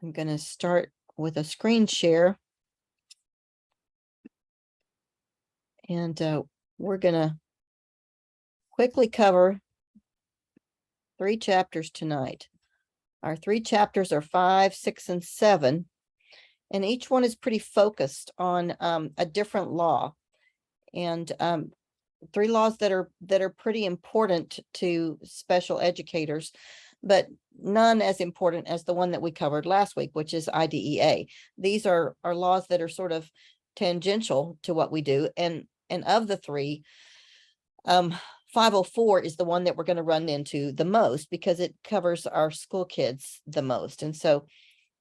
I'm going to start with a screen share. And we're going to quickly cover 3 chapters tonight. Our 3 chapters are 5, 6, and 7. And each one is pretty focused on a different law. And 3 laws that are pretty important to special educators, but none as important as the one that we covered last week, which is IDEA. These are laws that are sort of tangential to what we do. And of the 3, 504 is the one that we're going to run into the most because it covers our school kids the most. And so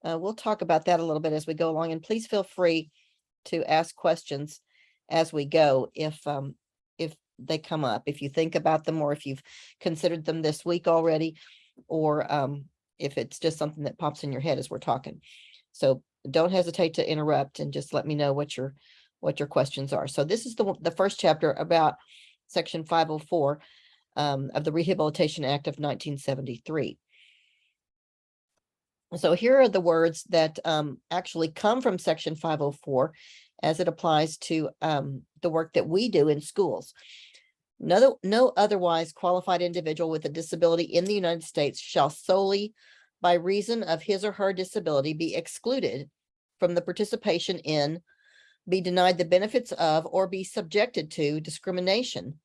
we'll talk about that a little bit as we go along. And please feel free to ask questions as we go if they come up, if you think about them or if you've considered them this week already, or if it's just something that pops in your head as we're talking. So don't hesitate to interrupt and just let me know what your questions are. So this is the first chapter about Section 504 of the Rehabilitation Act of 1973. So here are the words that actually come from Section 504 as it applies to the work that we do in schools. No otherwise qualified individual with a disability in the United States shall solely by reason of his or her disability be excluded from the participation in, be denied the benefits of, or be subjected to discrimination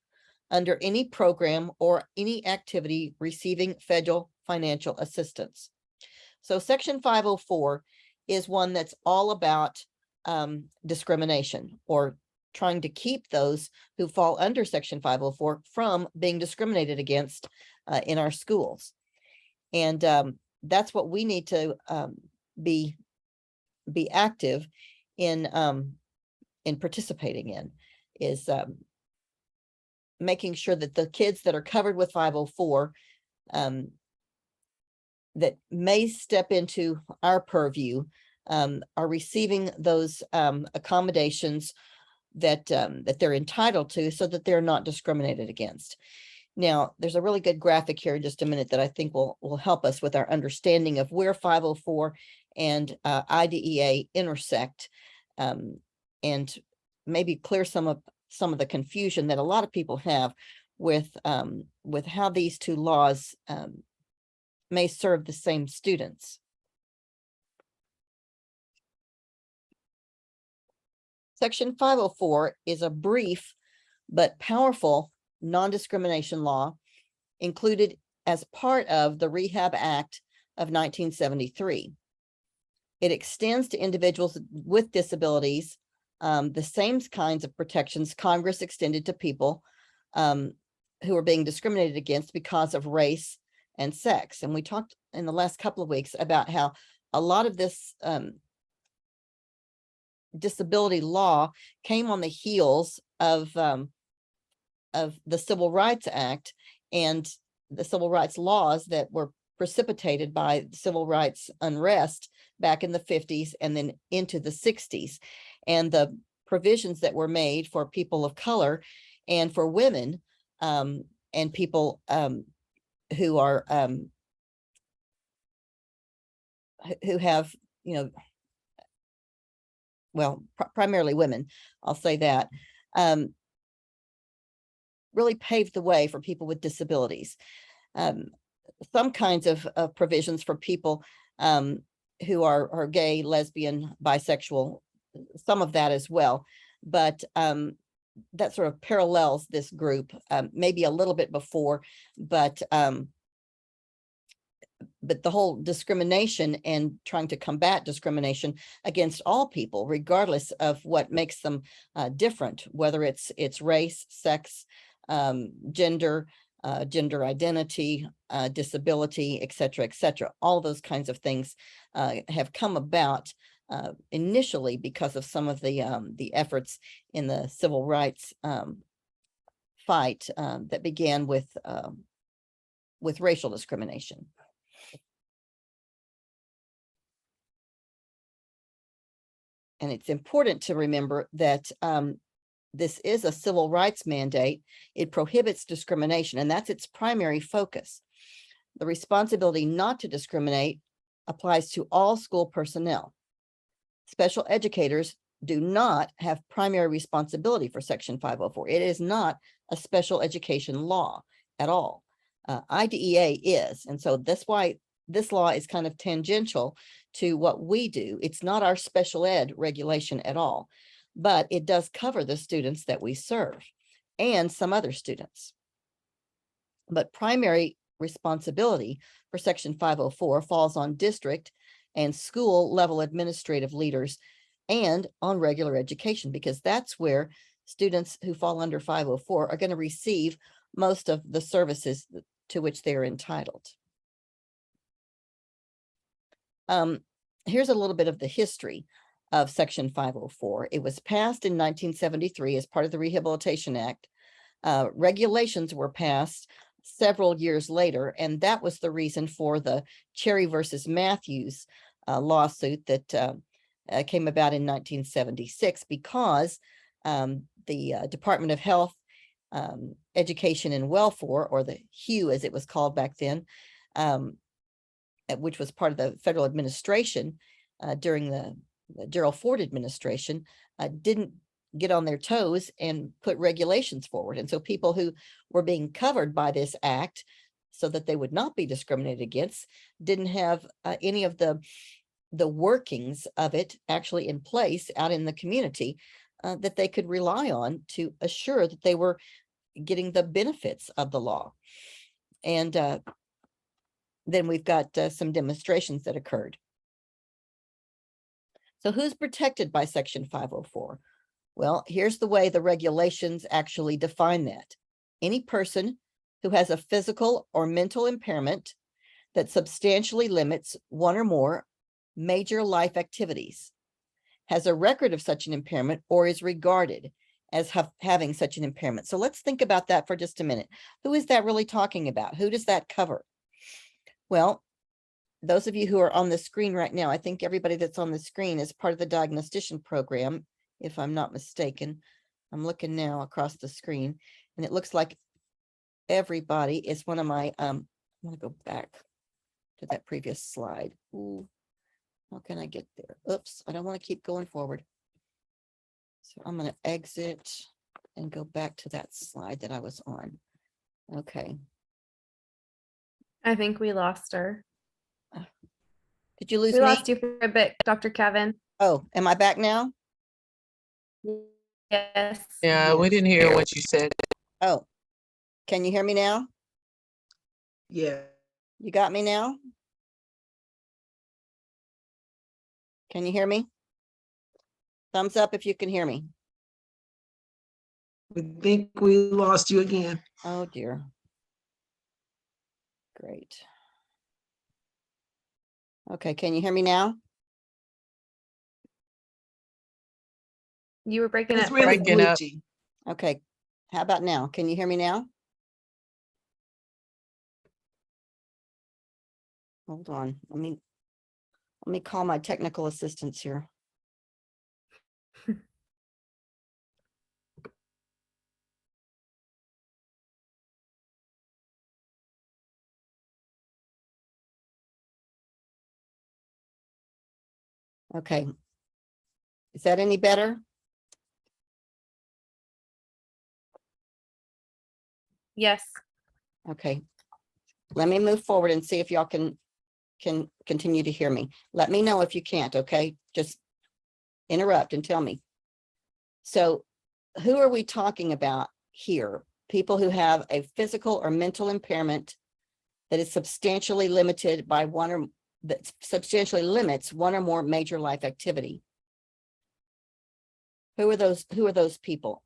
under any program or any activity receiving federal financial assistance. So Section 504 is one that's all about discrimination, or trying to keep those who fall under Section 504 from being discriminated against in our schools. And that's what we need to be active in participating in, is making sure that the kids that are covered with 504 that may step into our purview are receiving those accommodations that they're entitled to, so that they're not discriminated against. Now, there's a really good graphic here in just a minute that I think will help us with our understanding of where 504 and IDEA intersect, and maybe clear some of the confusion that a lot of people have with how these 2 laws may serve the same students. Section 504 is a brief but powerful non-discrimination law included as part of the Rehab Act of 1973. It extends to individuals with disabilities the same kinds of protections Congress extended to people who are being discriminated against because of race and sex. And we talked in the last couple of weeks about how a lot of this disability law came on the heels of the Civil Rights Act and the civil rights laws that were precipitated by civil rights unrest back in the 50s and then into the 60s, and the provisions that were made for people of color and for women and people who are who have, well, primarily women, I'll say that, really paved the way for people with disabilities. Some kinds of provisions for people who are gay, lesbian, bisexual, some of that as well. But that sort of parallels this group, maybe a little bit before, but the whole discrimination and trying to combat discrimination against all people, regardless of what makes them different, whether it's race, sex, gender, gender identity, disability, et cetera, all those kinds of things have come about initially because of some of the efforts in the civil rights fight that began with racial discrimination. And it's important to remember that this is a civil rights mandate. It prohibits discrimination, and that's its primary focus. The responsibility not to discriminate applies to all school personnel. Special educators do not have primary responsibility for Section 504. It is not a special education law at all. IDEA is, and so that's why this law is kind of tangential to what we do. It's not our special ed regulation at all, but it does cover the students that we serve and some other students. But primary responsibility for Section 504 falls on district and school level administrative leaders and on regular education, because that's where students who fall under 504 are going to receive most of the services to which they are entitled. Here's a little bit of the history of Section 504. It was passed in 1973 as part of the Rehabilitation Act. Regulations were passed several years later, and that was the reason for the Cherry versus Matthews lawsuit that came about in 1976, because the Department of Health, Education and Welfare, or the HUE as it was called back then, which was part of the federal administration during the Gerald Ford administration, didn't get on their toes and put regulations forward. And so people who were being covered by this act so that they would not be discriminated against didn't have any of the workings of it actually in place out in the community that they could rely on to assure that they were getting the benefits of the law. And then we've got some demonstrations that occurred. So who's protected by Section 504? Well, here's the way the regulations actually define that. Any person who has a physical or mental impairment that substantially limits one or more major life activities, has a record of such an impairment, or is regarded as having such an impairment. So let's think about that for just a minute. Who is that really talking about? Who does that cover? Well, those of you who are on the screen right now, I think everybody that's on the screen is part of the diagnostician program, if I'm not mistaken. I'm looking now across the screen, and it looks like everybody is one of my, I'm gonna go back to that previous slide. Ooh, how can I get there? Oops, I don't want to keep going forward. So I'm gonna exit and go back to that slide that I was on. Okay. I think we lost her. Did you lose We me? lost you for a bit, Dr. Kevin. Oh, am I back now? Yes. Yeah, we didn't hear what you said. Oh, can you hear me now? Yeah. You got me now? Can you hear me? Thumbs up if you can hear me. We think we lost you again. Oh dear. Great. Okay, can you hear me now? You were breaking It's up. really Breaking up. glitchy. Okay, how about now? Can you hear me now? Hold on, let me call my technical assistants here. Okay. Is that any better? Yes. Okay. Let me move forward and see if y'all can continue to hear me. Let me know if you can't, okay? Just interrupt and tell me. So who are we talking about here? People who have a physical or mental impairment that is substantially limited by one or that substantially limits one or more major life activity. Who are those people?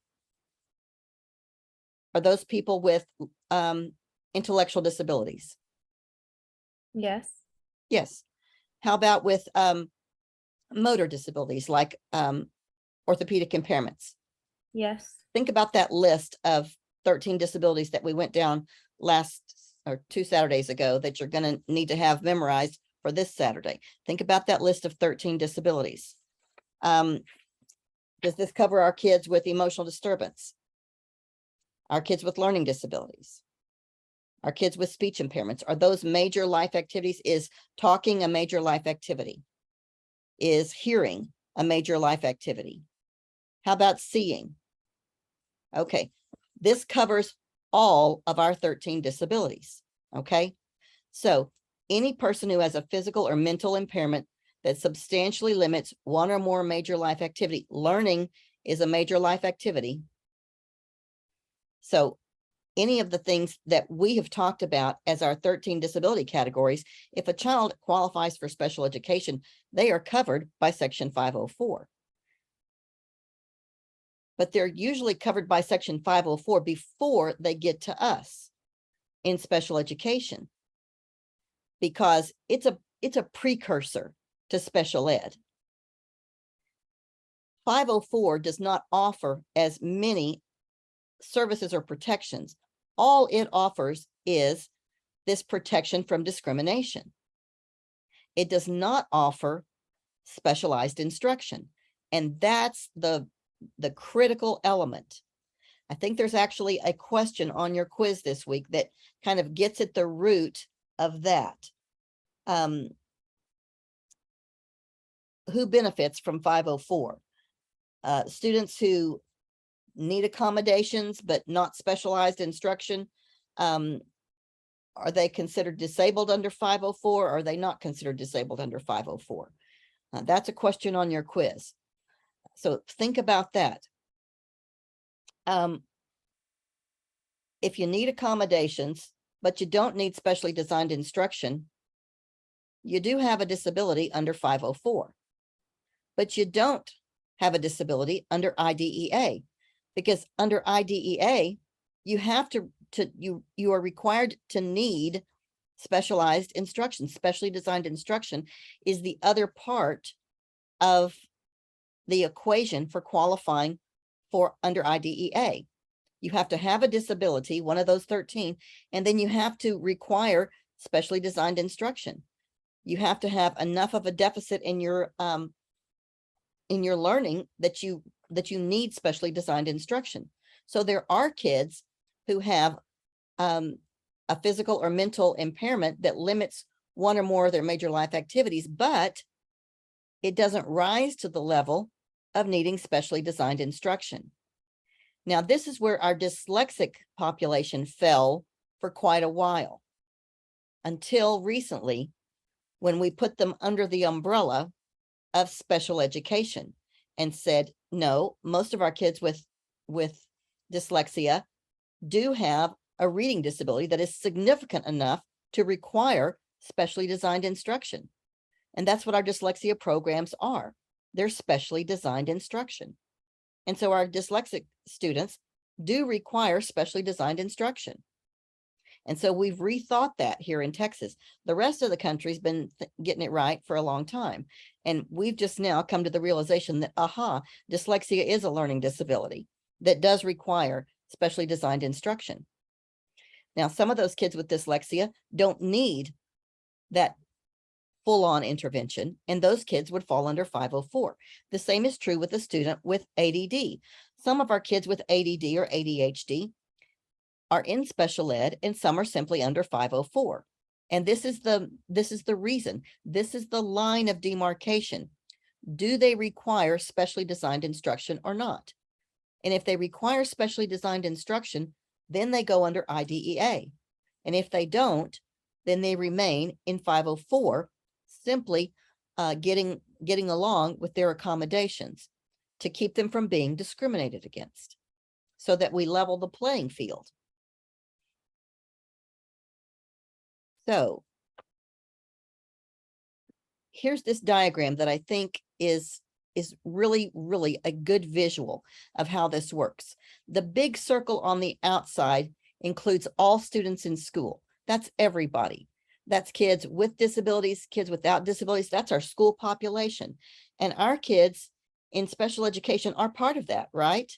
Are those people with intellectual disabilities? Yes. Yes. How about with motor disabilities like orthopedic impairments? Yes. Think about that list of 13 disabilities that we went down two Saturdays ago that you're going to need to have memorized for this Saturday. Think about that list of 13 disabilities. Does this cover our kids with emotional disturbance? Our kids with learning disabilities? Our kids with speech impairments, are those major life activities? Is talking a major life activity? Is hearing a major life activity? How about seeing? Okay, this covers all of our 13 disabilities, okay? So any person who has a physical or mental impairment that substantially limits one or more major life activity, learning is a major life activity. So any of the things that we have talked about as our 13 disability categories, if a child qualifies for special education, they are covered by Section 504. But they're usually covered by Section 504 before they get to us in special education, because it's a precursor to special ed. 504 does not offer as many services or protections. All it offers is this protection from discrimination. It does not offer specialized instruction. And that's the critical element. I think there's actually a question on your quiz this week that kind of gets at the root of that. Who benefits from 504? Students who need accommodations but not specialized instruction. Are they considered disabled under 504? Or are they not considered disabled under 504? That's a question on your quiz. So think about that. If you need accommodations, but you don't need specially designed instruction, you do have a disability under 504, but you don't have a disability under IDEA, because under IDEA, you have you are required to need specialized instruction. Specially designed instruction is the other part of the equation for qualifying for under IDEA. You have to have a disability, one of those 13, and then you have to require specially designed instruction. You have to have enough of a deficit in your learning that you need specially designed instruction. So there are kids who have a physical or mental impairment that limits one or more of their major life activities, but it doesn't rise to the level of needing specially designed instruction. Now, this is where our dyslexic population fell for quite a while, until recently, when we put them under the umbrella of special education and said, no, most of our kids with dyslexia do have a reading disability that is significant enough to require specially designed instruction. And that's what our dyslexia programs are. They're specially designed instruction. And so our dyslexic students do require specially designed instruction. And so we've rethought that here in Texas. The rest of the country's been getting it right for a long time. And we've just now come to the realization that, dyslexia is a learning disability that does require specially designed instruction. Now, some of those kids with dyslexia don't need that full-on intervention, and those kids would fall under 504. The same is true with a student with ADD. Some of our kids with ADD or ADHD are in special ed, and some are simply under 504. And this is the reason. This is the line of demarcation. Do they require specially designed instruction or not? And if they require specially designed instruction, then they go under IDEA. And if they don't, then they remain in 504, simply getting along with their accommodations to keep them from being discriminated against, so that we level the playing field. So here's this diagram that I think is really, really a good visual of how this works. The big circle on the outside includes all students in school. That's everybody. That's kids with disabilities, kids without disabilities. That's our school population. And our kids in special education are part of that, right?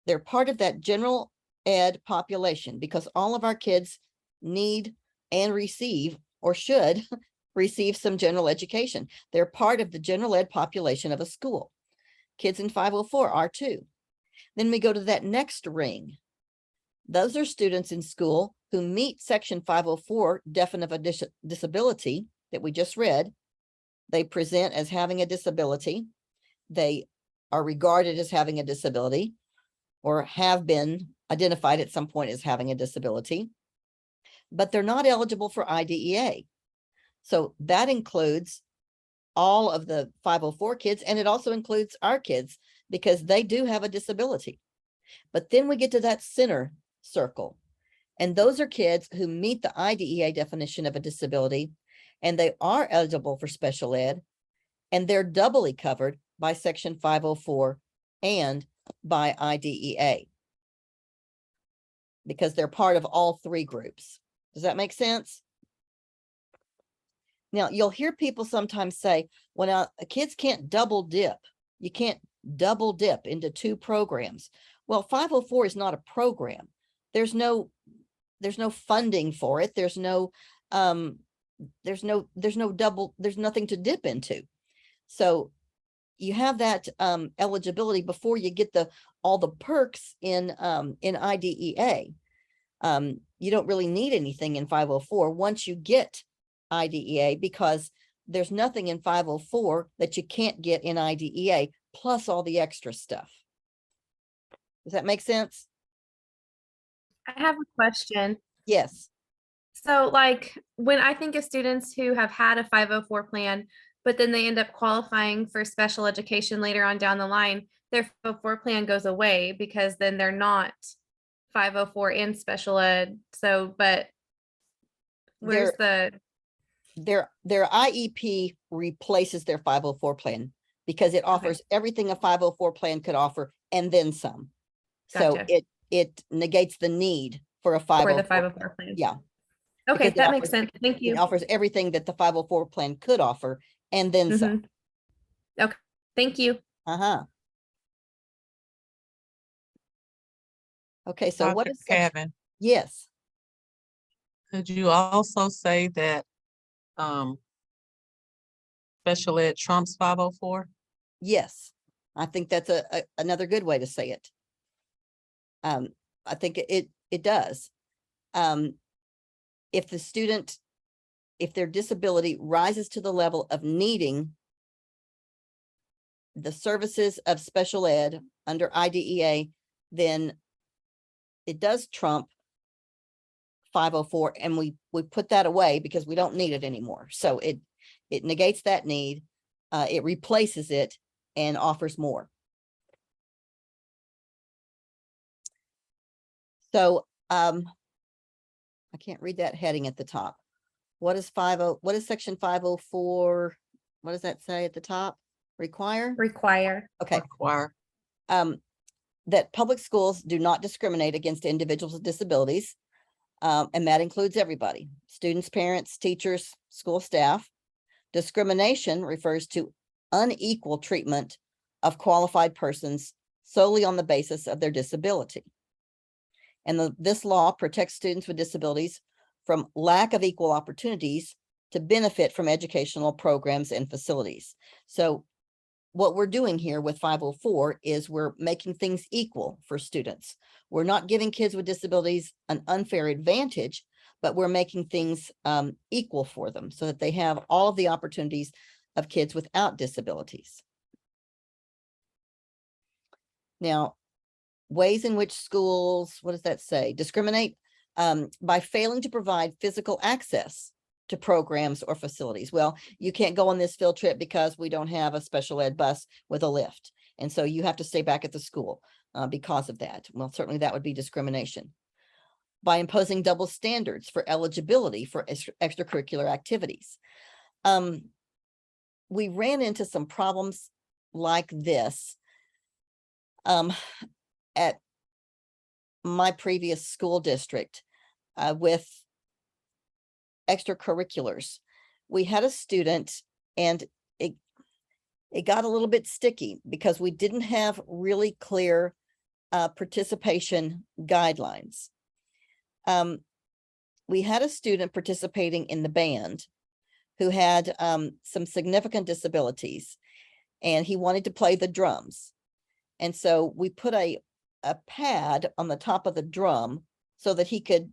They're part of that general ed population, because all of our kids need and receive, or should receive, some general education. They're part of the general ed population of a school. Kids in 504 are too. Then we go to that next ring. Those are students in school who meet section 504 definition of a disability that we just read. They present as having a disability. They are regarded as having a disability or have been identified at some point as having a disability, but they're not eligible for IDEA. So that includes all of the 504 kids, and it also includes our kids because they do have a disability. But then we get to that center circle, and those are kids who meet the IDEA definition of a disability, and they are eligible for special ed, and they're doubly covered by section 504 and by IDEA because they're part of all three groups. Does that make sense? Now, you'll hear people sometimes say, well, now kids can't double dip. You can't double dip into two programs. Well, 504 is not a program. There's no funding for it. There's nothing to dip into. So you have that eligibility before you get all the perks in IDEA. You don't really need anything in 504 once you get IDEA, because there's nothing in 504 that you can't get in IDEA, plus all the extra stuff. Does that make sense? I have a question. Yes. So like when I think of students who have had a 504 plan, but then they end up qualifying for special education later on down the line, their 504 plan goes away because then they're not 504 in special ed. So, but where's Their IEP replaces their 504 plan because it offers everything a 504 plan could offer and then some. So Gotcha. it negates the need for a 504. For the 504 plan? Yeah. Okay, because it that makes offers- sense. Thank It you. offers everything that the 504 plan could offer and then some. Mhm. Okay, thank you. Uh-huh. Okay, so what Dr. is section? Kevin, Yes, could you also say that special ed trumps 504? yes. I think that's another good way to say it. I think it does. If the student, if their disability rises to the level of needing the services of special ed under IDEA, then it does trump 504, and we put that away because we don't need it anymore. So it negates that need, it replaces it and offers more. So I can't read that heading at the top. What is section 504? What does that say at the top? Require? Require. Okay. Require. That public schools do not discriminate against individuals with disabilities. And that includes everybody, students, parents, teachers, school staff. Discrimination refers to unequal treatment of qualified persons solely on the basis of their disability. And this law protects students with disabilities from lack of equal opportunities to benefit from educational programs and facilities. So what we're doing here with 504 is we're making things equal for students. We're not giving kids with disabilities an unfair advantage, but we're making things equal for them so that they have all of the opportunities of kids without disabilities. Now, ways in which schools, what does that say? Discriminate by failing to provide physical access to programs or facilities. Well, you can't go on this field trip because we don't have a special ed bus with a lift. And so you have to stay back at the school because of that. Well, certainly that would be discrimination. By imposing double standards for eligibility for extracurricular activities. We ran into some problems like this at my previous school district with extracurriculars. We had a student and it got a little bit sticky because we didn't have really clear participation guidelines. We had a student participating in the band who had some significant disabilities, and he wanted to play the drums. And so we put a pad on the top of the drum so that he could,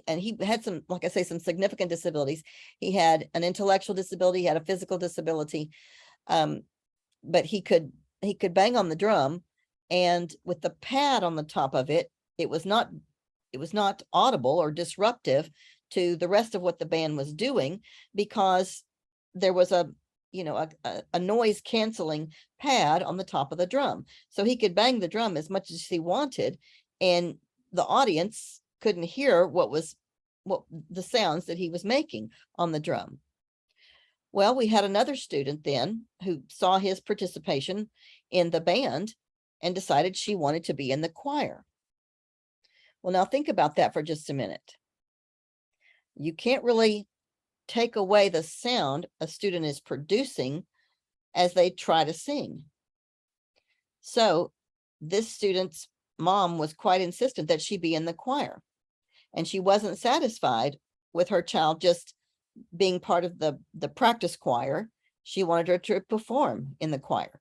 and he had some, like I say, some significant disabilities. He had an intellectual disability, he had a physical disability. But he could bang on the drum, and with the pad on the top of it, it was not audible or disruptive to the rest of what the band was doing, because there was a noise canceling pad on the top of the drum. So he could bang the drum as much as he wanted, and the audience couldn't hear what the sounds that he was making on the drum. Well, we had another student then who saw his participation in the band and decided she wanted to be in the choir. Well, now think about that for just a minute. You can't really take away the sound a student is producing as they try to sing. So this student's mom was quite insistent that she be in the choir, and she wasn't satisfied with her child just being part of the practice choir. She wanted her to perform in the choir.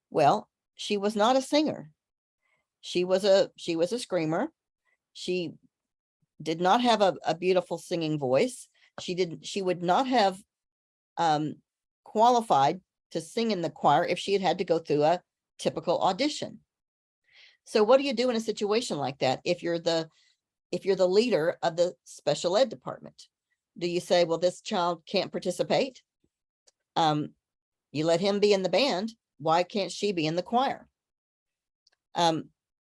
Well, she was not a singer. She was a screamer. She did not have a beautiful singing voice. She would not have qualified to sing in the choir if she had had to go through a typical audition. So what do you do in a situation like that if you're the leader of the special ed department? Do you say, well, this child can't participate? You let him be in the band. Why can't she be in the choir?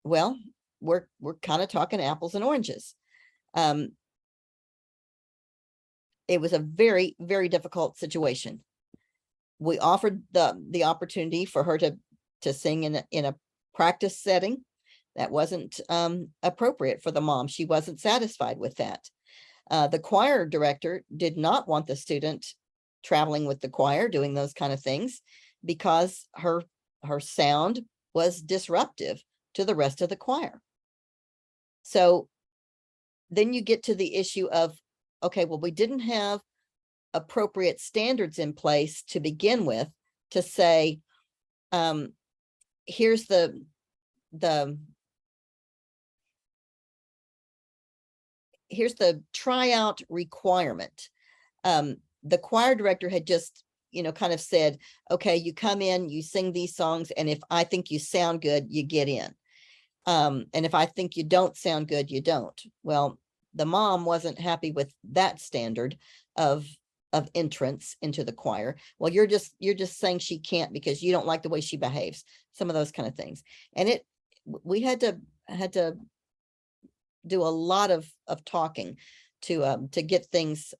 Well, we're kind of talking apples and oranges. It was a very, very difficult situation. We offered the opportunity for her to sing in a practice setting. That wasn't appropriate for the mom. She wasn't satisfied with that. The choir director did not want the student traveling with the choir, doing those kind of things, because her sound was disruptive to the rest of the choir. So then you get to the issue of, okay, well, we didn't have appropriate standards in place to begin with to say, here's the tryout requirement. The choir director had just, kind of said, okay, you come in, you sing these songs, and if I think you sound good, you get in. And if I think you don't sound good, you don't. Well, the mom wasn't happy with that standard of entrance into the choir. Well, you're just saying she can't because you don't like the way she behaves, some of those kind of things. And we had to do a lot of talking to get things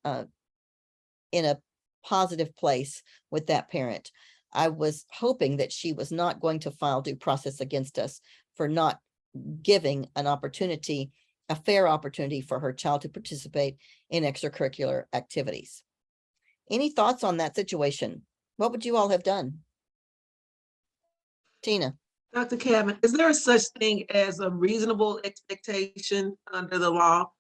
in a positive place with that parent. I was hoping that she was not going to file due process against us for not giving a fair opportunity for her child to participate in extracurricular activities. Any thoughts on that situation? What would you all have done? Tina? Dr. Kavanaugh, is there such thing as a reasonable expectation under the law?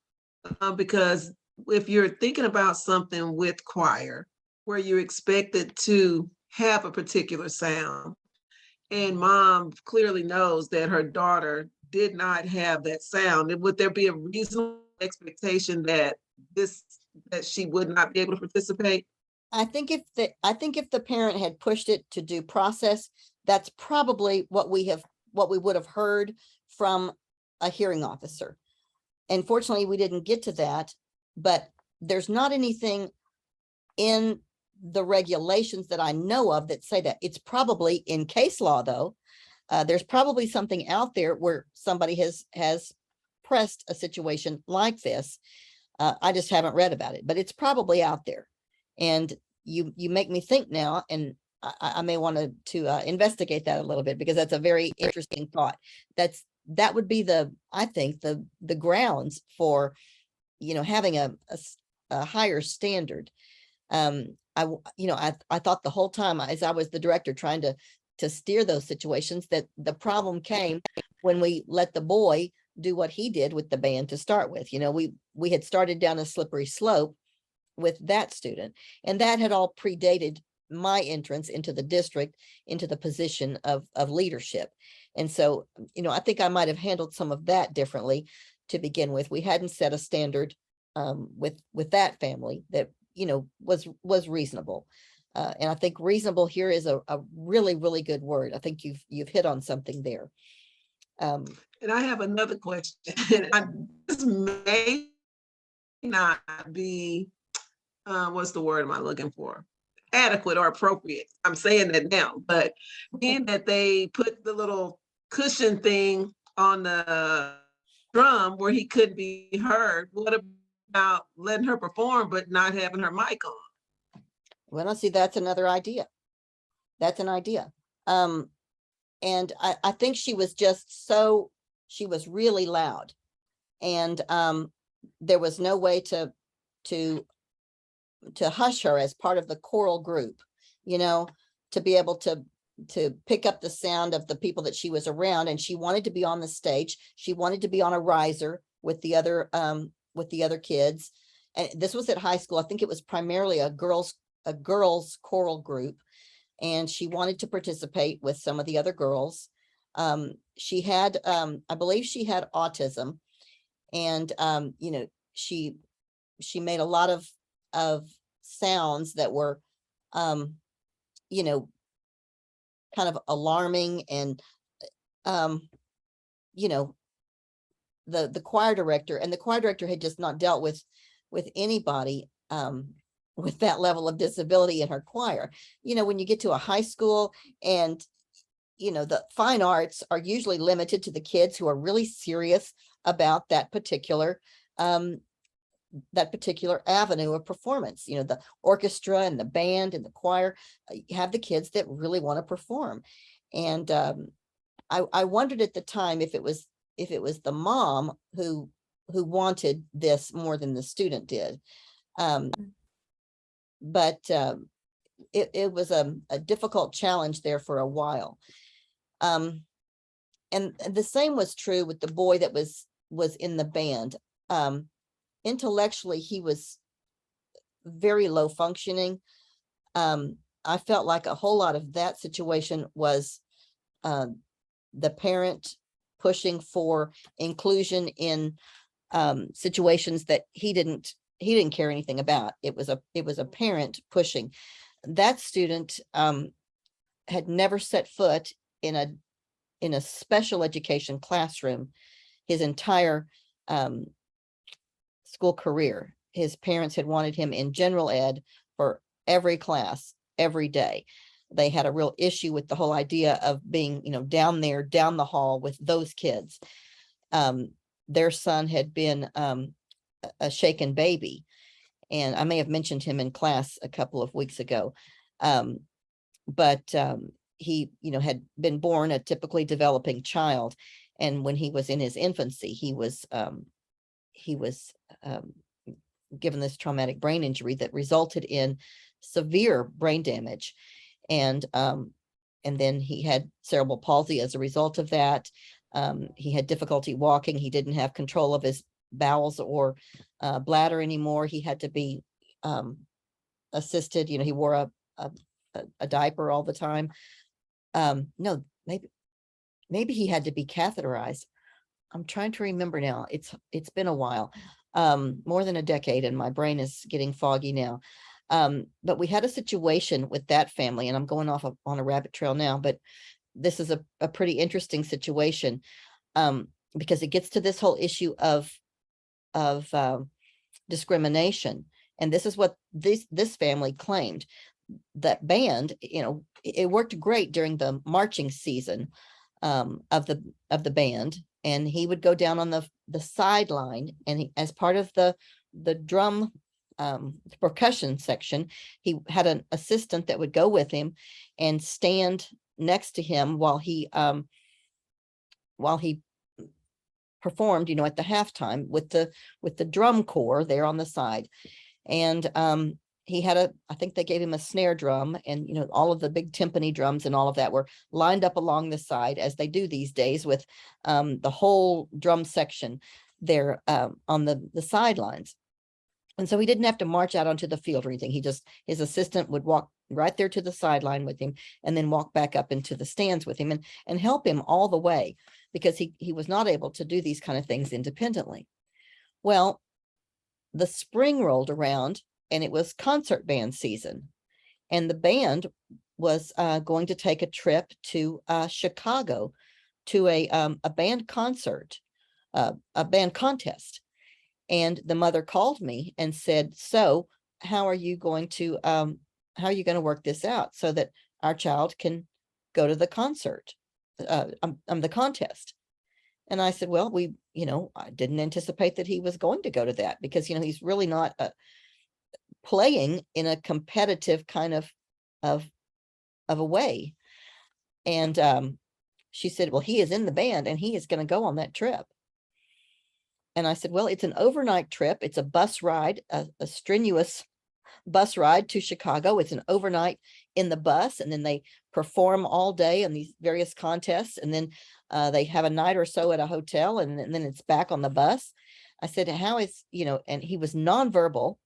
Because if you're thinking about something with choir, where you're expected to have a particular sound, and mom clearly knows that her daughter did not have that sound, would there be a reasonable expectation that she would not be able to participate? I think if the parent had pushed it to due process, that's probably what we would have heard from a hearing officer. Unfortunately, we didn't get to that, but there's not anything in the regulations that I know of that say that. It's probably in case law, though. There's probably something out there where somebody has pressed a situation like this. I just haven't read about it, but it's probably out there. And you make me think now, and I may want to investigate that a little bit, because that's a very interesting thought. That would be I think the grounds for, having a higher standard. I thought the whole time as I was the director trying to steer those situations, that the problem came when we let the boy do what he did with the band to start with. We had started down a slippery slope with that student, and that had all predated my entrance into the district, into the position of leadership. And so, I think I might have handled some of that differently. to begin with. We hadn't set a standard with that family that, you know, was reasonable. And I think reasonable here is a really, really good word. I think you've hit on something there. And I have another question. This may not be, what's the word am I looking for? Adequate or appropriate. I'm saying that now, but being that they put the little cushion thing on the drum where he couldn't be heard, what about letting her perform but not having her mic on? Well, see, that's another idea. That's an idea. And I think she was just she was really loud. And there was no way to hush her as part of the choral group, you know, to be able to pick up the sound of the people that she was around. And she wanted to be on the stage. She wanted to be on a riser with the other kids. And this was at high school. I think it was primarily a girls choral group. And she wanted to participate with some of the other girls. She had, I believe she had autism, and, you know, she made a lot of sounds that were, you know, kind of alarming. And, you know, the choir director had just not dealt with anybody, with that level of disability in her choir. You know, when you get to a high school, and, you know, the fine arts are usually limited to the kids who are really serious about that particular avenue of performance. You know, the orchestra and the band and the choir, you have the kids that really want to perform. And I wondered at the time if it was the mom who wanted this more than the student did. But it was a difficult challenge there for a while. And the same was true with the boy that was in the band. Intellectually, he was very low functioning. I felt like a whole lot of that situation was the parent pushing for inclusion in situations that he didn't care anything about. It was a parent pushing. That student had never set foot in a special education classroom his entire school career. His parents had wanted him in general ed for every class, every day. They had a real issue with the whole idea of being, you know, down the hall with those kids. Their son had been a shaken baby, and I may have mentioned him in class a couple of weeks ago. But he, you know, had been born a typically developing child, and when he was in his infancy, he was given this traumatic brain injury that resulted in severe brain damage, and then he had cerebral palsy as a result of that. He had difficulty walking. He didn't have control of his bowels or bladder anymore. He had to be assisted. You know, he wore a diaper all the time. No, maybe he had to be catheterized. I'm trying to remember now. It's been a while, more than a decade, and my brain is getting foggy now. But we had a situation with that family, and I'm going off on a rabbit trail now, but this is a pretty interesting situation, because it gets to this whole issue of discrimination. And this is what this family claimed. That band, you know, it worked great during the marching season of the band, and he would go down on the sideline, and as part of the drum percussion section, he had an assistant that would go with him and stand next to him while he performed, you know, at the halftime with the drum corps there on the side. And he had I think they gave him a snare drum, and, you know, all of the big timpani drums and all of that were lined up along the side, as they do these days, with the whole drum section there on the sidelines. And so he didn't have to march out onto the field or anything. His assistant would walk right there to the sideline with him, and then walk back up into the stands with him, and help him all the way. because he was not able to do these kind of things independently. Well, the spring rolled around and it was concert band season. And the band was going to take a trip to Chicago to a band concert, a band contest. And the mother called me and said, so how are you going to work this out so that our child can go to the concert, the contest? And I said, well, I didn't anticipate that he was going to go to that because, he's really not playing in a competitive kind of a way. And she said, well, he is in the band and he is going to go on that trip. And I said, well, it's an overnight trip. It's a bus ride, a strenuous bus ride to Chicago. It's an overnight in the bus, and then they perform all day in these various contests, and then they have a night or so at a hotel, and then it's back on the bus. I said, how is, and he was nonverbal.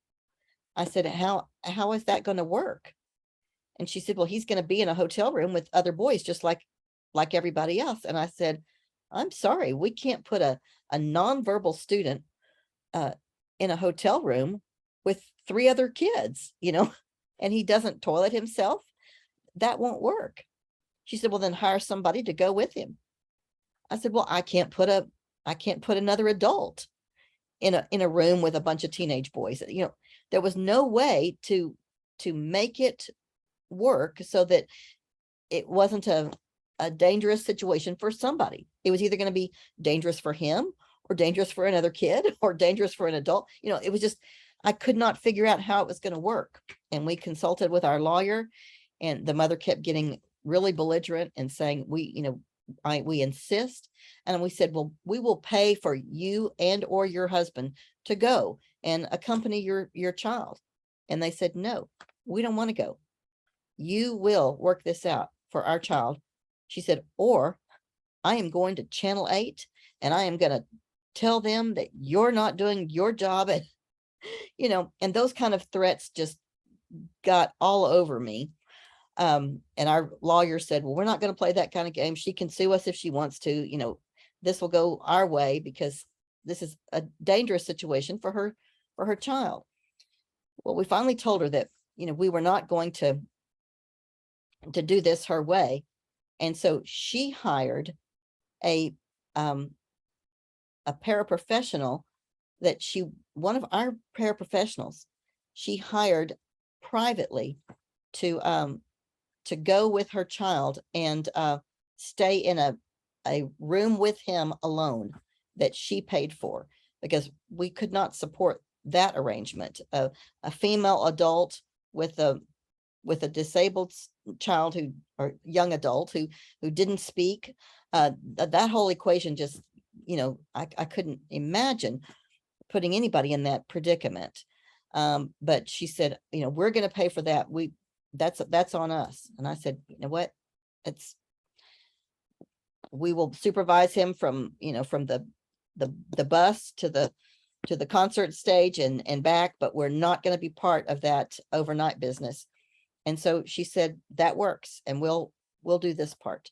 I said, how is that going to work? And she said, well, he's going to be in a hotel room with other boys, just like everybody else. And I said, I'm sorry, we can't put a nonverbal student in a hotel room with 3 other kids, and he doesn't toilet himself. That won't work. She said, well, then hire somebody to go with him. I said, well, I can't put another adult in a room with a bunch of teenage boys. There was no way to make it work so that it wasn't a dangerous situation for somebody. It was either going to be dangerous for him or dangerous for another kid or dangerous for an adult. It was just, I could not figure out how it was going to work. And we consulted with our lawyer, and the mother kept getting really belligerent and saying, we insist. And we said, well, we will pay for you and or your husband to go and accompany your child. And they said, no, we don't want to go. You will work this out for our child. She said, or I am going to Channel 8 and I am going to tell them that you're not doing your job. And those kind of threats just got all over me. And our lawyer said, well, we're not going to play that kind of game. She can sue us if she wants to. This will go our way because this is a dangerous situation for her child. Well, we finally told her that, we were not going to do this her way. And so she hired a paraprofessional that one of our paraprofessionals, she hired privately to go with her child and stay in a room with him alone that she paid for, because we could not support that arrangement. A female adult with a disabled child or young adult who didn't speak, that whole equation just, I couldn't imagine putting anybody in that predicament. But she said, we're going to pay for that. That's on us. And I said, you know what, we will supervise him from the bus to the concert stage and back, but we're not going to be part of that overnight business. And so she said, that works, and we'll do this part,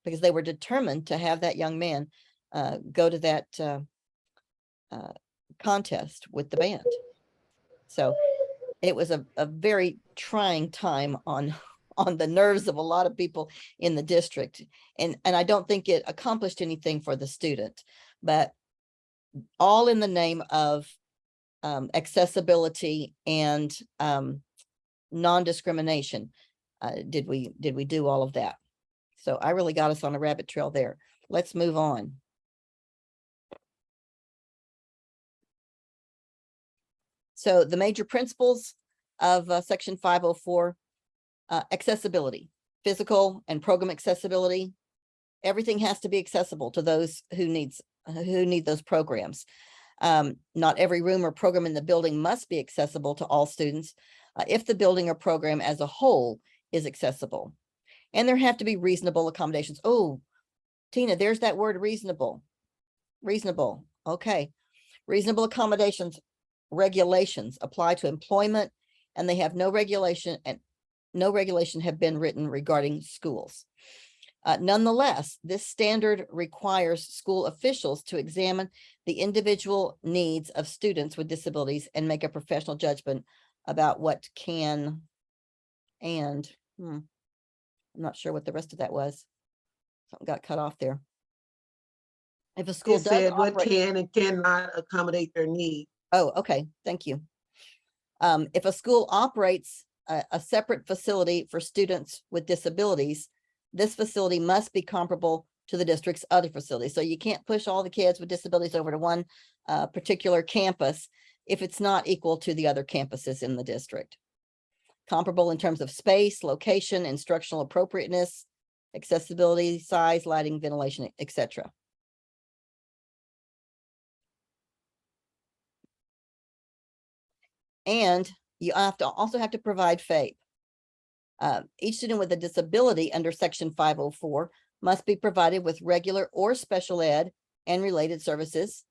because they were determined to have that young man go to that contest with the band. So it was a very trying time on the nerves of a lot of people in the district. And I don't think it accomplished anything for the student, but all in the name of accessibility and non-discrimination. Did we do all of that? So I really got us on a rabbit trail there. Let's move on. So the major principles of Section 504, accessibility, physical and program accessibility. Everything has to be accessible to those who need those programs. Not every room or program in the building must be accessible to all students if the building or program as a whole is accessible. And there have to be reasonable accommodations. Oh, Tina, there's that word regulations apply to employment, and they have no regulation have been written regarding schools. Nonetheless, this standard requires school officials to examine the individual needs of students with disabilities and make a professional judgment about what can and, I'm not sure what the rest of that was. Something got cut off there. If a school It does said what operate, can and cannot accommodate their need. oh, okay, thank you. If a school operates a separate facility for students with disabilities, this facility must be comparable to the district's other facilities. So you can't push all the kids with disabilities over to one particular campus if it's not equal to the other campuses in the district. Comparable in terms of space, location, instructional appropriateness, accessibility, size, lighting, ventilation, etc. And you also have to provide FAPE. Each student with a disability under section 504 must be provided with regular or special ed and related services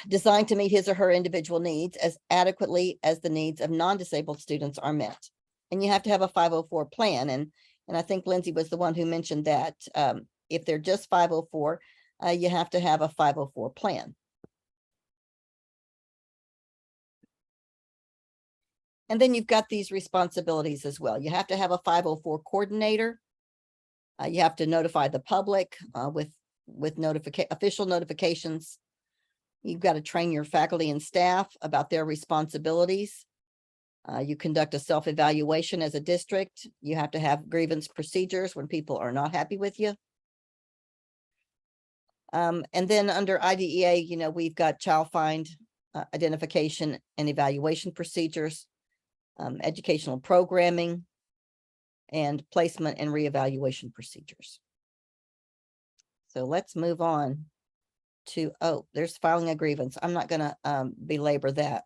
designed to meet his or her individual needs as adequately as the needs of non-disabled students are met. And you have to have a 504 plan. And I think Lindsay was the one who mentioned that if they're just 504, you have to have a 504 plan. And then you've got these responsibilities as well. You have to have a 504 coordinator. You have to notify the public with official notifications. You've got to train your faculty and staff about their responsibilities. You conduct a self-evaluation as a district. You have to have grievance procedures when people are not happy with you. And then under IDEA, we've got child find identification and evaluation procedures. Educational programming, and placement and reevaluation procedures. So let's move on to, there's filing a grievance. I'm not going to belabor that.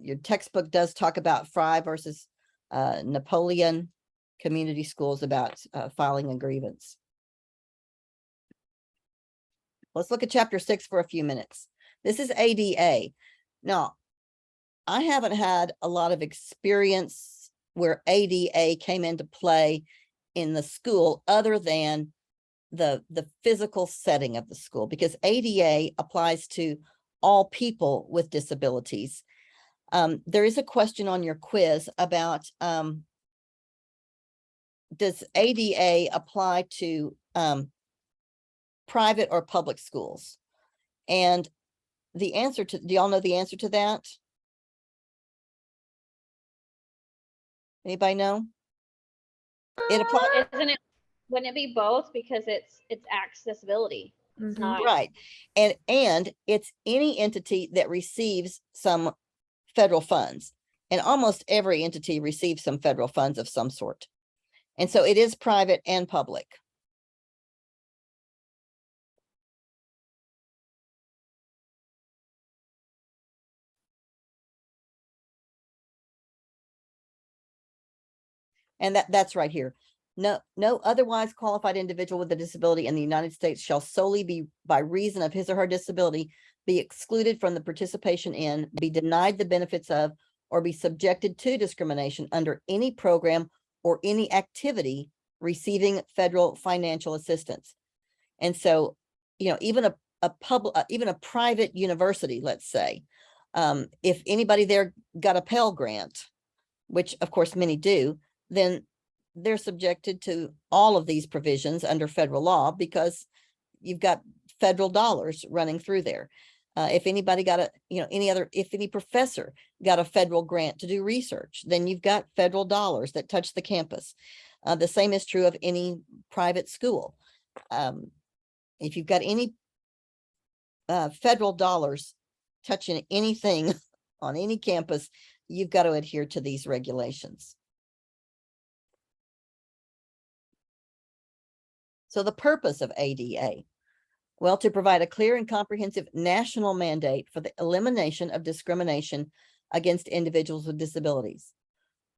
Your textbook does talk about Fry versus Napoleon Community Schools about filing a grievance. Let's look at chapter 6 for a few minutes. This is ADA. Now, I haven't had a lot of experience where ADA came into play in the school other than the physical setting of the school, because ADA applies to all people with disabilities. There is a question on your quiz about does ADA apply to private or public schools? And the answer to, do y'all know the answer to that? Anybody know? It applies, Isn't it, wouldn't it be both? Because it's accessibility. It's Mhm. not. right. And it's any entity that receives some federal funds. And almost every entity receives some federal funds of some sort. And so it is private and public. And that's right here. No otherwise qualified individual with a disability in the United States shall solely be by reason of his or her disability be excluded from the participation in, be denied the benefits of, or be subjected to discrimination under any program or any activity receiving federal financial assistance. And so, even a private university, let's say, if anybody there got a Pell Grant, which of course many do, then they're subjected to all of these provisions under federal law because you've got federal dollars running through there. If anybody got if any professor got a federal grant to do research, then you've got federal dollars that touch the campus. The same is true of any private school. If you've got any federal dollars touching anything on any campus, you've got to adhere to these regulations. So the purpose of ADA, well, to provide a clear and comprehensive national mandate for the elimination of discrimination against individuals with disabilities,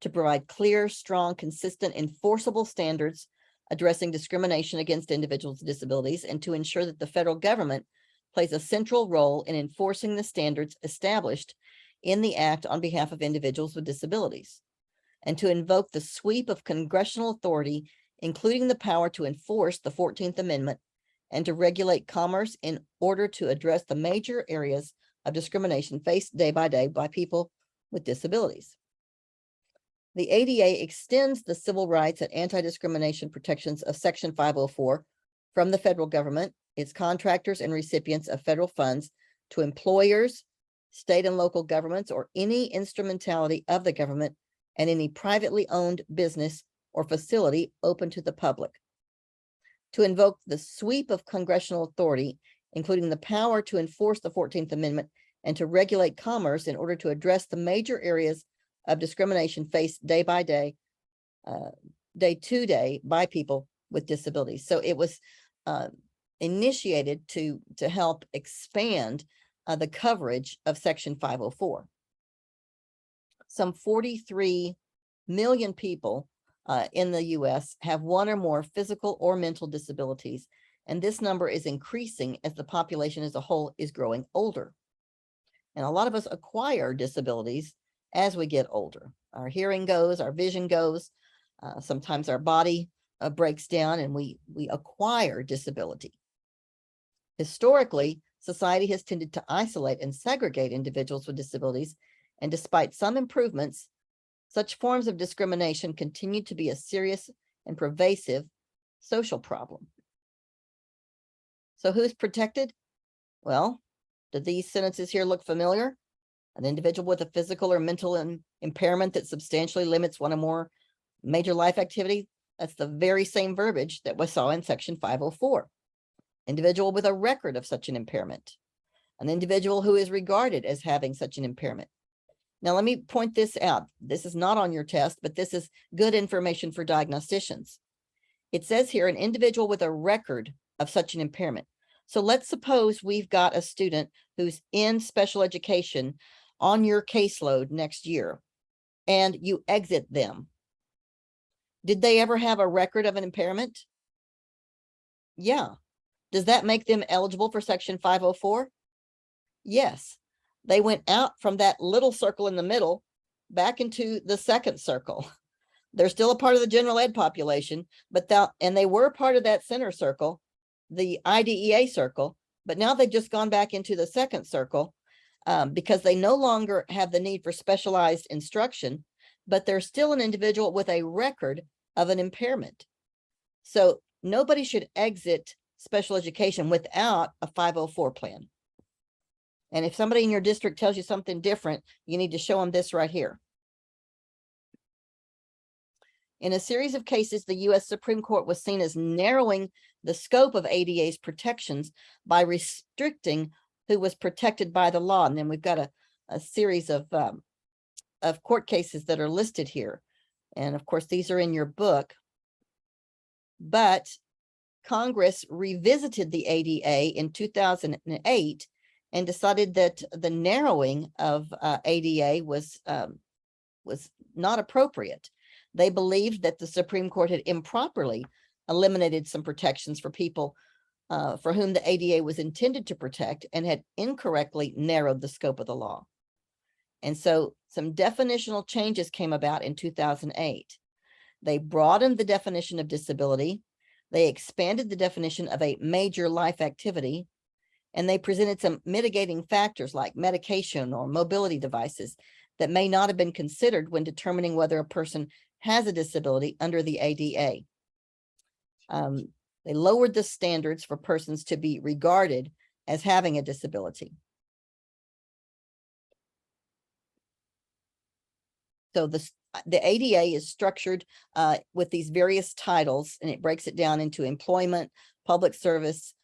to provide clear, strong, consistent, enforceable standards addressing discrimination against individuals with disabilities, and to ensure that the federal government plays a central role in enforcing the standards established in the Act on behalf of individuals with disabilities. and to invoke the sweep of congressional authority, including the power to enforce the 14th Amendment and to regulate commerce in order to address the major areas of discrimination faced day by day by people with disabilities. The ADA extends the civil rights and anti-discrimination protections of Section 504 from the federal government, its contractors and recipients of federal funds, to employers, state and local governments, or any instrumentality of the government, and any privately owned business or facility open to the public. To invoke the sweep of congressional authority, including the power to enforce the 14th Amendment and to regulate commerce in order to address the major areas of discrimination faced day by day, day to day by people with disabilities. So it was initiated to help expand the coverage of Section 504. Some 43 million people in the US have one or more physical or mental disabilities, and this number is increasing as the population as a whole is growing older. And a lot of us acquire disabilities as we get older. Our hearing goes, our vision goes, sometimes our body breaks down, and we acquire disability. Historically, society has tended to isolate and segregate individuals with disabilities, and despite some improvements, such forms of discrimination continue to be a serious and pervasive social problem. So who's protected? Well, do these sentences here look familiar? An individual with a physical or mental impairment that substantially limits one or more major life activity. That's the very same verbiage that we saw in Section 504. Individual with a record of such an impairment. An individual who is regarded as having such an impairment. Now, let me point this out. This is not on your test, but this is good information for diagnosticians. It says here, an individual with a record of such an impairment. So let's suppose we've got a student who's in special education on your caseload next year, and you exit them. Did they ever have a record of an impairment? Yeah. Does that make them eligible for Section 504? Yes. They went out from that little circle in the middle back into the second circle. They're still a part of the general ed population, but and they were part of that center circle, the IDEA circle, but now they've just gone back into the second circle because they no longer have the need for specialized instruction, but they're still an individual with a record of an impairment. So nobody should exit special education without a 504 plan. And if somebody in your district tells you something different, you need to show them this right here. In a series of cases, the US Supreme Court was seen as narrowing the scope of ADA's protections by restricting who was protected by the law. And then we've got a series of court cases that are listed here. And of course, these are in your book. But Congress revisited the ADA in 2008 and decided that the narrowing of ADA was not appropriate. They believed that the Supreme Court had improperly eliminated some protections for people for whom the ADA was intended to protect and had incorrectly narrowed the scope of the law. And so some definitional changes came about in 2008. They broadened the definition of disability. They expanded the definition of a major life activity, and they presented some mitigating factors like medication or mobility devices that may not have been considered when determining whether a person has a disability under the ADA. They lowered the standards for persons to be regarded as having a disability. So the ADA is structured with these various titles, and it breaks it down into employment, public service,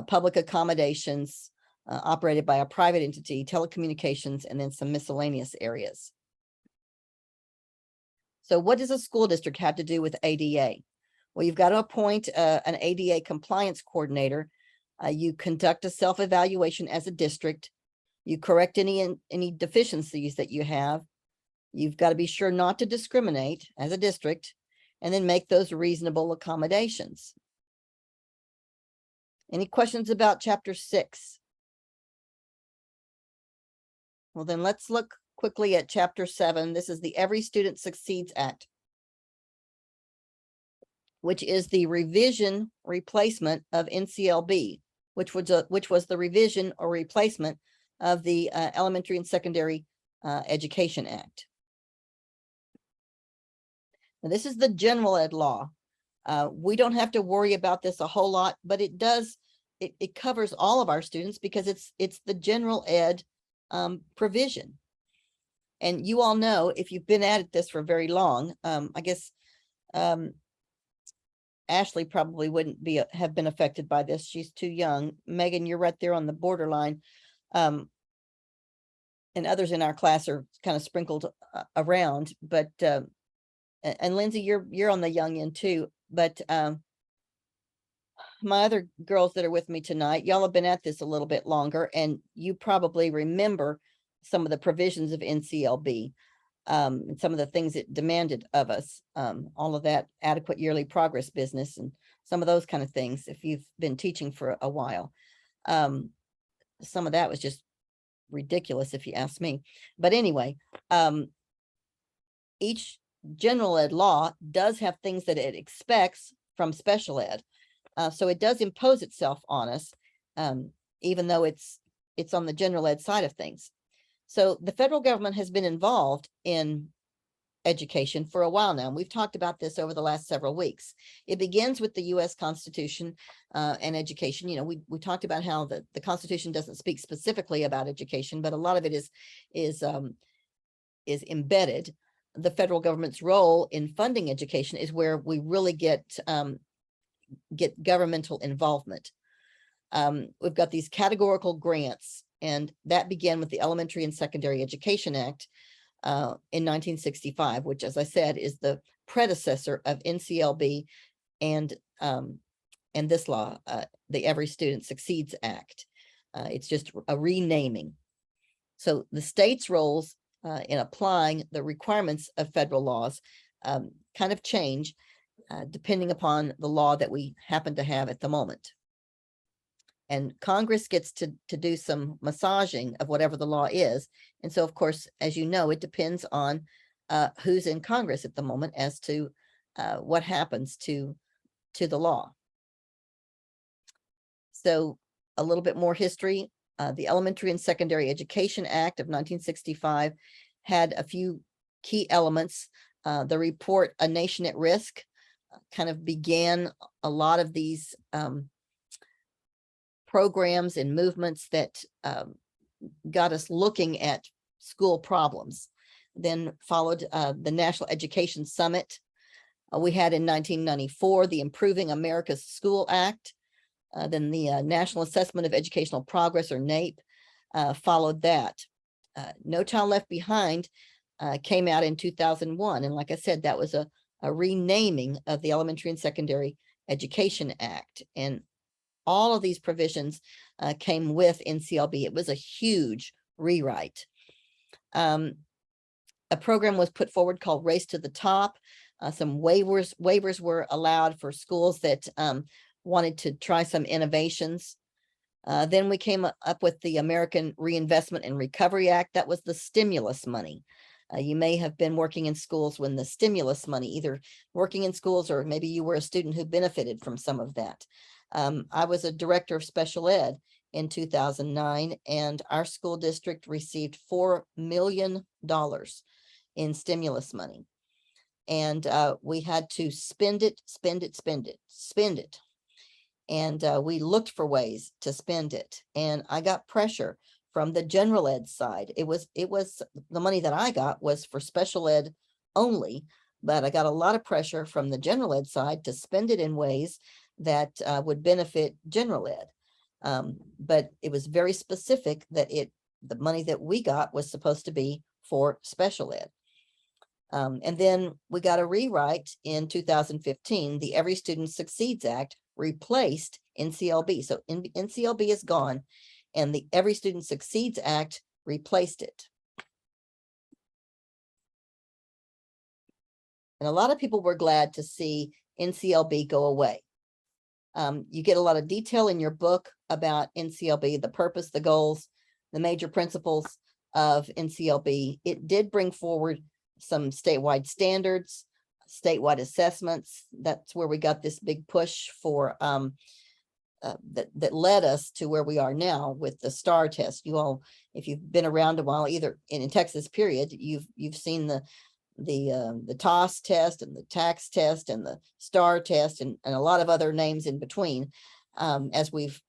public accommodations, operated by a private entity, telecommunications, and then some miscellaneous areas. So what does a school district have to do with ADA? Well, you've got to appoint an ADA compliance coordinator. You conduct a self-evaluation as a district. You correct any deficiencies that you have. You've got to be sure not to discriminate as a district, and then make those reasonable accommodations. Any questions about Chapter 6? Well, then let's look quickly at chapter 7. This is the Every Student Succeeds Act, which is the revision replacement of NCLB, which was the revision or replacement of the Elementary and Secondary Education Act. Now, this is the general ed law. We don't have to worry about this a whole lot, but it does, it covers all of our students because it's the general ed provision. And you all know, if you've been at this for very long, I guess Ashley probably wouldn't have been affected by this. She's too young. Megan, you're right there on the borderline. And others in our class are kind of sprinkled around, but and Lindsay, you're on the young end too. But my other girls that are with me tonight, y'all have been at this a little bit longer, and you probably remember some of the provisions of NCLB. And some of the things it demanded of us, all of that adequate yearly progress business and some of those kind of things, if you've been teaching for a while. Some of that was just ridiculous, if you ask me. But anyway, each general ed law does have things that it expects from special ed. So it does impose itself on us, even though it's on the general ed side of things. So the federal government has been involved in education for a while now. And we've talked about this over the last several weeks. It begins with the U.S. Constitution and education. You know, we talked about how the Constitution doesn't speak specifically about education, but a lot of it is embedded. The federal government's role in funding education is where we really get governmental involvement. We've got these categorical grants, and that began with the Elementary and Secondary Education Act in 1965, which, as I said, is the predecessor of NCLB and this law, the Every Student Succeeds Act. It's just a renaming. So the state's roles in applying the requirements of federal laws kind of change depending upon the law that we happen to have at the moment. And Congress gets to do some massaging of whatever the law is. And so, of course, as you know, it depends on who's in Congress at the moment as to what happens to the law. So a little bit more history. The Elementary and Secondary Education Act of 1965 had a few key elements. The report, A Nation at Risk, kind of began a lot of these programs and movements that got us looking at school problems. Then followed the National Education Summit. We had in 1994, the Improving America's School Act. Then the National Assessment of Educational Progress, or NAEP, followed that. No Child Left Behind came out in 2001. And like I said, that was a renaming of the Elementary and Secondary Education Act. And all of these provisions came with NCLB. It was a huge rewrite. A program was put forward called Race to the Top. Some waivers were allowed for schools that wanted to try some innovations. Then we came up with the American Reinvestment and Recovery Act. That was the stimulus money. You may have been working in schools when the stimulus money, either working in schools or maybe you were a student who benefited from some of that. I was a director of special ed in 2009, and our school district received $4 million in stimulus money. And we had to spend it. And we looked for ways to spend it. And I got pressure from the general ed side. It was the money that I got was for special ed only, but I got a lot of pressure from the general ed side to spend it in ways that would benefit general ed. But it was very specific that the money that we got was supposed to be for special ed. And then we got a rewrite in 2015. The Every Student Succeeds Act replaced NCLB. So NCLB is gone, and the Every Student Succeeds Act replaced it. And a lot of people were glad to see NCLB go away. You get a lot of detail in your book about NCLB, the purpose, the goals, the major principles. of NCLB, it did bring forward some statewide standards, statewide assessments. That's where we got this big push for that led us to where we are now with the STAR test. You all, if you've been around a while, either in Texas period, you've seen the TOS test and the TAX test and the STAR test and a lot of other names in between, as we've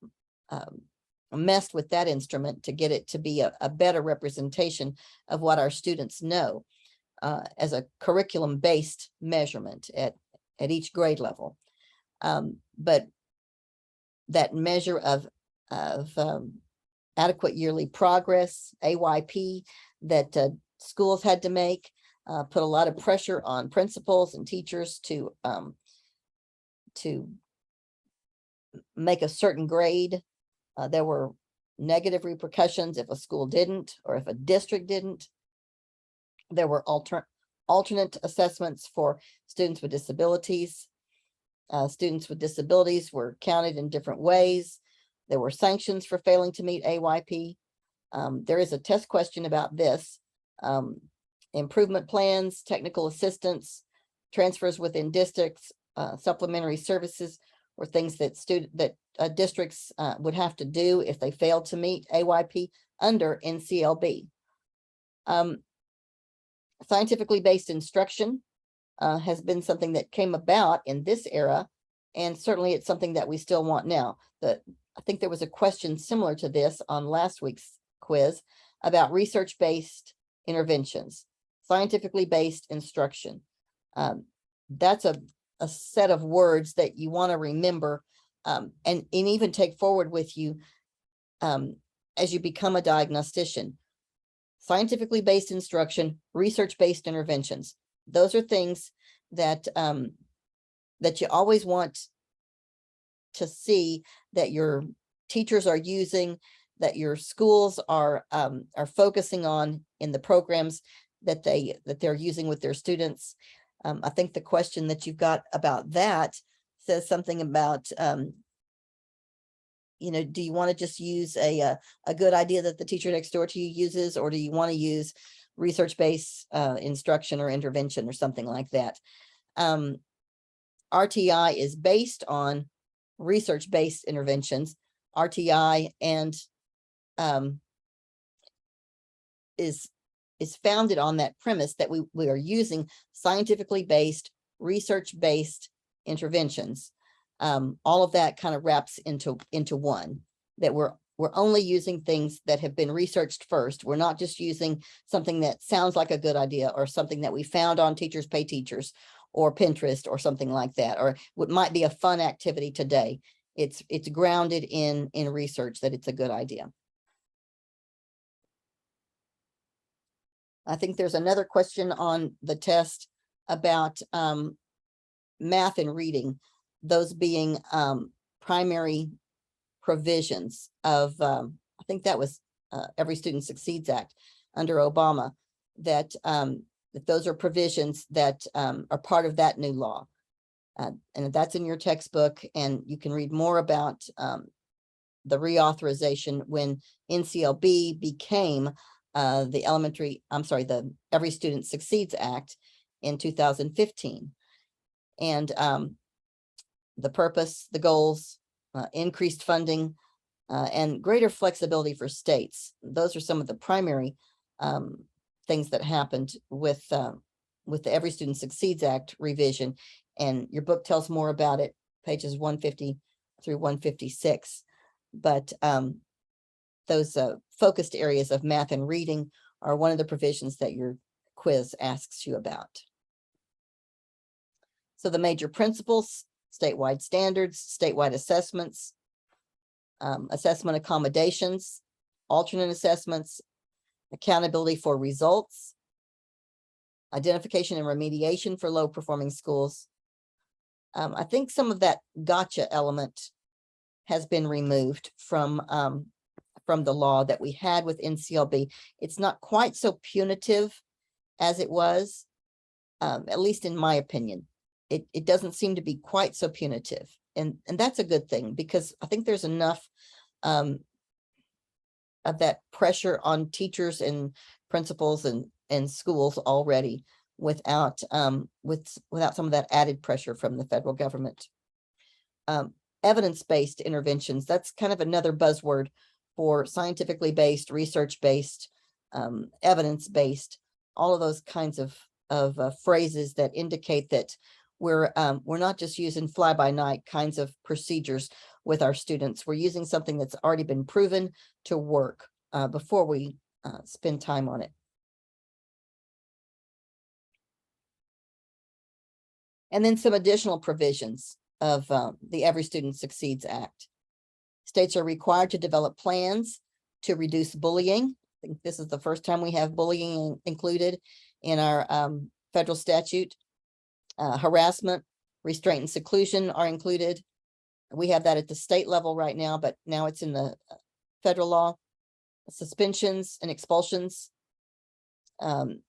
messed with that instrument to get it to be a better representation of what our students know, as a curriculum-based measurement at each grade level. But that measure of adequate yearly progress, AYP, that schools had to make, put a lot of pressure on principals and teachers to make a certain grade. There were negative repercussions if a school didn't, or if a district didn't. There were alternate assessments for students with disabilities. Students with disabilities were counted in different ways. There were sanctions for failing to meet AYP. There is a test question about this. Improvement plans, technical assistance, transfers within districts, supplementary services were things that districts would have to do if they failed to meet AYP under NCLB. Scientifically based instruction has been something that came about in this era, and certainly it's something that we still want now. I think there was a question similar to this on last week's quiz about research-based interventions, scientifically based instruction. That's a set of words that you want to remember, and even take forward with you as you become a diagnostician. Scientifically based instruction, research-based interventions. Those are things that that you always want to see that your teachers are using, that your schools are focusing on in the programs that they're using with their students. I think the question that you've got about that says something about, do you want to just use a good idea that the teacher next door to you uses, or do you want to use research-based instruction or intervention or something like that? RTI is based on research-based interventions. RTI and is founded on that premise that we are using scientifically based, research-based interventions. All of that kind of wraps into one, that we're only using things that have been researched first. We're not just using something that sounds like a good idea or something that we found on Teachers Pay Teachers or Pinterest or something like that, or what might be a fun activity today. It's grounded in research that it's a good idea. I think there's another question on the test about math and reading, those being primary provisions of, I think that was Every Student Succeeds Act under Obama, that those are provisions that are part of that new law. And that's in your textbook, and you can read more about the reauthorization when NCLB became the Every Student Succeeds Act in 2015. And the purpose, the goals, increased funding, and greater flexibility for states. Those are some of the primary things that happened with the Every Student Succeeds Act revision. And your book tells more about it, pages 150 through 156. But those focused areas of math and reading are one of the provisions that your quiz asks you about. So the major principles: statewide standards, statewide assessments, assessment accommodations, alternate assessments, accountability for results, identification and remediation for low performing schools. I think some of that gotcha element has been removed from the law that we had with NCLB. It's not quite so punitive as it was, at least in my opinion. It doesn't seem to be quite so punitive. And that's a good thing, because I think there's enough that pressure on teachers and principals and schools already without without some of that added pressure from the federal government. Evidence-based interventions, that's kind of another buzzword for scientifically based, research-based, evidence-based, all of those kinds of phrases that indicate that we're not just using fly-by-night kinds of procedures with our students. We're using something that's already been proven to work before we spend time on it. And then some additional provisions of the Every Student Succeeds Act. States are required to develop plans to reduce bullying. I think this is the first time we have bullying included in our federal statute. Harassment, restraint, and seclusion are included. We have that at the state level right now, but now it's in the federal law. Suspensions and expulsions. The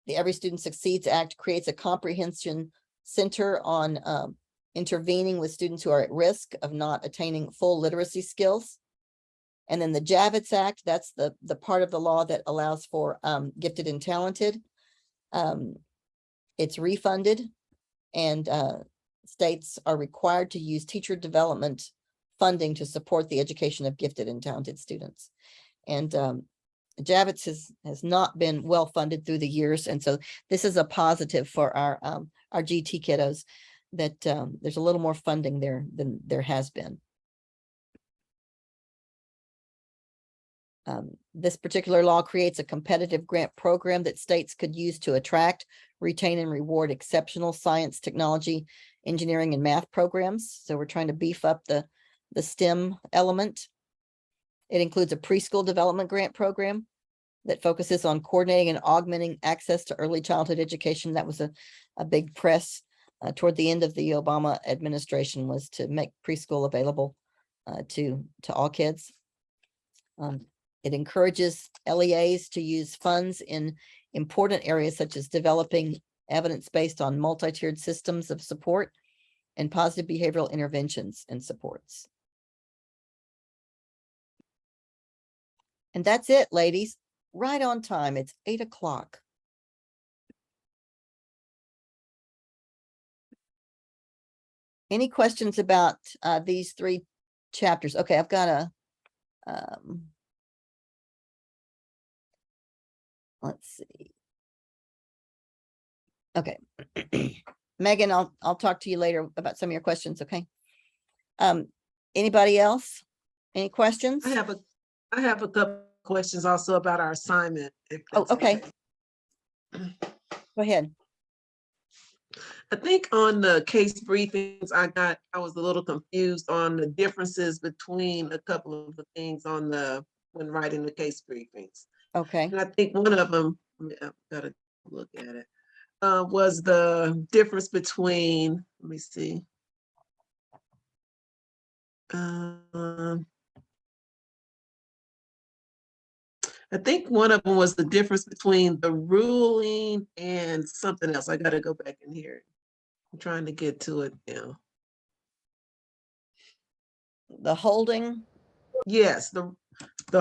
Every Student Succeeds Act creates a comprehension center on intervening with students who are at risk of not attaining full literacy skills. And then the Javits Act, that's the part of the law that allows for gifted and talented. It's refunded, and states are required to use teacher development funding to support the education of gifted and talented students. And Javits has not been well funded through the years, and so this is a positive for our GT kiddos, that there's a little more funding there than there has been. This particular law creates a competitive grant program that states could use to attract, retain, and reward exceptional science, technology, engineering, and math programs. So we're trying to beef up the STEM element. It includes a preschool development grant program that focuses on coordinating and augmenting access to early childhood education. That was a big press toward the end of the Obama administration, was to make preschool available to all kids. It encourages LEAs to use funds in important areas such as developing evidence based on multi-tiered systems of support and positive behavioral interventions and supports. And that's it, ladies. Right on time. It's 8 o'clock. Any questions about these 3 chapters? Okay, I've got a let's see. Okay. Megan, I'll talk to you later about some of your questions, okay? Anybody else? Any questions? I have a couple questions also about our assignment. If Oh, that's okay. Go ahead. I think on the case briefings, I was a little confused on the differences between a couple of the things when writing the case briefings. Okay. And I think one of them, I've got to look at it, was the difference between, let me see. I think one of them was the difference between the ruling and something else. I got to go back in here. I'm trying to get to it now. The holding. Yes, the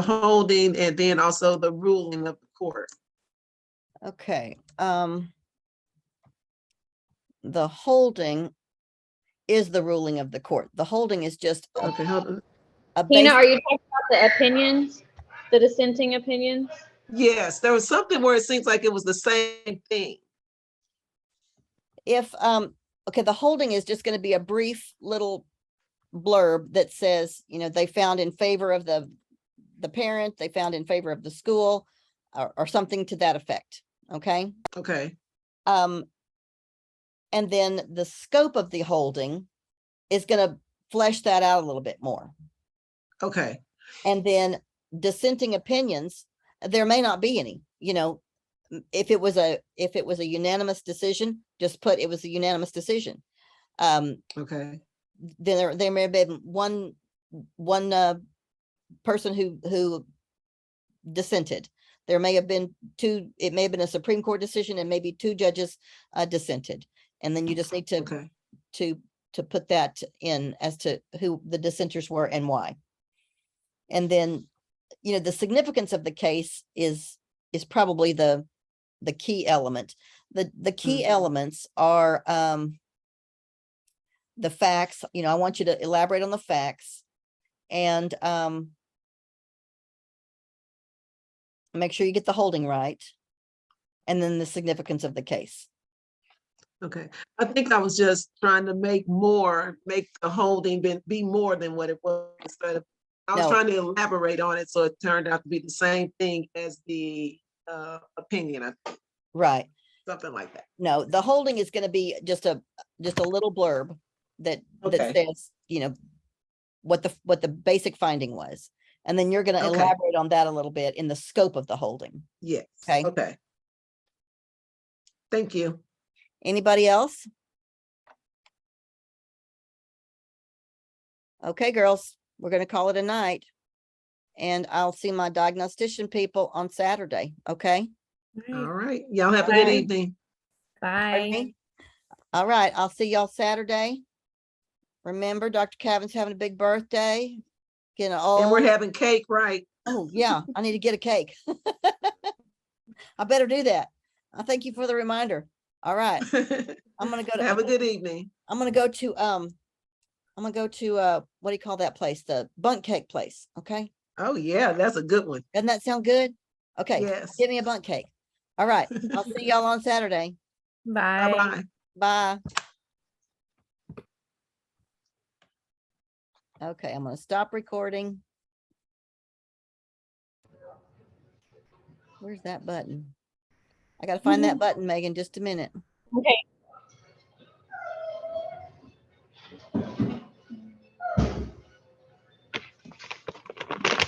holding, and then also the ruling of the court. Okay. The holding is the ruling of the court. The holding is just Okay, hold on. a Tina, basic. are you talking about the opinions, the dissenting opinions? Yes, there was something where it seems like it was the same thing. If okay, the holding is just going to be a brief little blurb that says, you know, they found in favor of the parent, they found in favor of the school, or something to that effect. Okay. Okay, And then the scope of the holding is going to flesh that out a little bit more. okay, And then dissenting opinions, there may not be any, you know, if it was a unanimous decision, just put it was a unanimous decision. okay, Then there may have been one person who dissented. There may have been 2, it may have been a Supreme Court decision and maybe 2 judges dissented. And then you just need okay, to put that in as to who the dissenters were and why. And then you know, the significance of the case is probably the key element. The key Mhm. elements are, the facts, you know, I want you to elaborate on the facts and, make sure you get the holding right. And then the significance of the case. Okay, I think I was just trying to make the holding be more than what it was. Instead of, I was No. trying to elaborate on it, so it turned out to be the same thing as the opinion, Right. something like that. No, the holding is gonna be just a little blurb that Okay. says, you know, what the basic finding was. And then you're gonna Okay. elaborate on that a little bit in the scope of the holding. Yes, Okay. okay. Thank you. Anybody else? Okay, girls, we're gonna call it a night. And I'll see my diagnostician people on Saturday, okay? All right, y'all have a good Bye. evening. Pardon Bye. me? All right, I'll see y'all Saturday. Remember, Dr. Cavan's having a big birthday. Getting And we're old. having cake, right? Oh, yeah, I need to get a cake. I better do that. I thank you for the reminder. All right, I'm gonna go to, Have a good evening. I'm gonna go to, what do you call that place? The Bundt Cake place, okay? Oh, yeah, that's a good one. Doesn't that sound good? Okay, Yes. give me a Bundt Cake. All right, I'll see y'all on Saturday. Bye. Bye-bye. Bye. Okay, I'm gonna stop recording. Where's that button? I gotta find that button, Megan, just a minute. Okay.